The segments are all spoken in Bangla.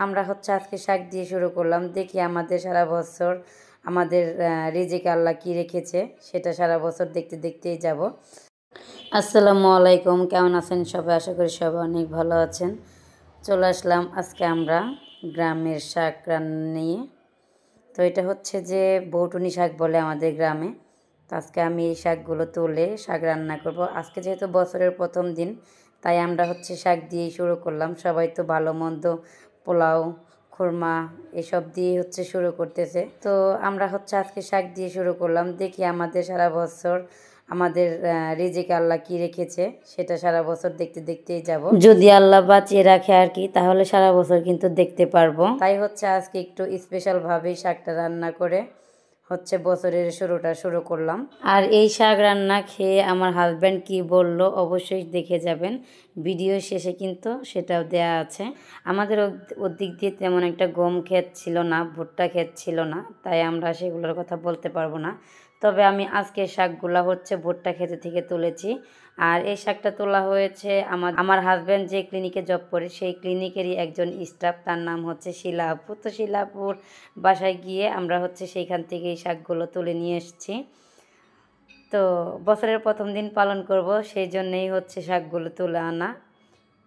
আমরা হচ্ছে আজকে শাক দিয়ে শুরু করলাম। দেখি আমাদের সারা বছর আমাদের রিজিকে আল্লাহ কী রেখেছে সেটা সারা বছর দেখতে দেখতেই যাব। আসসালামু আলাইকুম, কেমন আছেন সবাই? আশা করি সবাই অনেক ভালো আছেন। চলে আসলাম আজকে আমরা গ্রামের শাক রান্না নিয়ে। তো এটা হচ্ছে যে বৌটুনি শাক বলে আমাদের গ্রামে। তো আজকে আমি এই শাকগুলো তুলে শাক রান্না করব। আজকে যেহেতু বছরের প্রথম দিন, তাই আমরা হচ্ছে শাক দিয়েই শুরু করলাম। সবাই তো ভালো মন্দ পোলাও খুরমা এসব দিয়ে হচ্ছে শুরু করতেছে। তো আমরা হচ্ছে আজকে শাক দিয়ে শুরু করলাম। দেখি আমাদের সারা বছর আমাদের রিজিকে আল্লাহ কী রেখেছে সেটা সারা বছর দেখতে দেখতেই যাব। যদি আল্লাহ বাঁচিয়ে রাখে আর কি, তাহলে সারা বছর কিন্তু দেখতে পারবো। তাই হচ্ছে আজকে একটু স্পেশালভাবেই শাকটা রান্না করে হচ্ছে বছরের শুরুটা শুরু করলাম। আর এই শাক রান্না খেয়ে আমার হাজব্যান্ড কি বলল অবশ্যই দেখে যাবেন। ভিডিও শেষে কিন্তু সেটাও দেয়া আছে। আমাদের ওদিক দিয়ে তেমন একটা গম ক্ষেত ছিল না, ভুট্টা ক্ষেত ছিল না, তাই আমরা সেগুলোর কথা বলতে পারবো না। তবে আমি আজকে শাকগুলা হচ্ছে ভুট্টা ক্ষেত থেকে তুলেছি। আর এই শাকটা তোলা হয়েছে আমার হাজব্যান্ড যে ক্লিনিকে জব করে সেই ক্লিনিকেরই একজন স্টাফ, তার নাম হচ্ছে শিলা আপু। তো শিলা আপুর বাসায় গিয়ে আমরা হচ্ছে সেইখান থেকে এই শাকগুলো তুলে নিয়ে এসেছি। তো বছরের প্রথম দিন পালন করব, সেই জন্যেই হচ্ছে শাকগুলো তুলে আনা।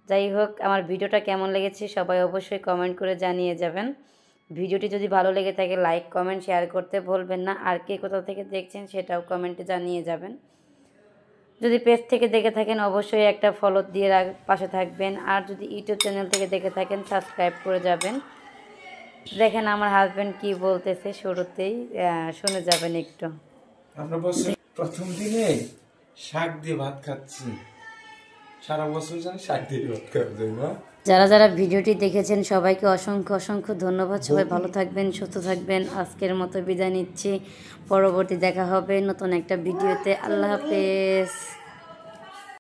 যাই হোক, আমার ভিডিওটা কেমন লেগেছে সবাই অবশ্যই কমেন্ট করে জানিয়ে যাবেন। ভিডিওটি যদি ভালো লেগে থাকে লাইক কমেন্ট শেয়ার করতে ভুলবেন না। আর কে কোথা থেকে দেখছেন সেটাও কমেন্টে জানিয়ে যাবেন। যদি পেজ থেকে দেখে থাকেন অবশ্যই একটা ফলো দিয়ে পাশে থাকবেন। আর যদি ইউটিউব চ্যানেল থেকে দেখে থাকেন সাবস্ক্রাইব করে যাবেন। দেখেন আমার হাজব্যান্ড কি বলতেছে, শুরুতেই শুনে যাবেন একটু। আমরা বছর প্রথম দিনে শাক দিয়ে ভাত খাচ্ছি, সারা বছর জানি শাক দিয়ে ভাত খাওয়া না। যারা যারা ভিডিওটি দেখেছেন সবাইকে অসংখ্য অসংখ্য ধন্যবাদ। সবাই ভালো থাকবেন, সুস্থ থাকবেন। আজকের মতো বিদায় নিচ্ছি। পরবর্তী দেখা হবে নতুন একটা ভিডিওতে। আল্লাহ হাফেজ।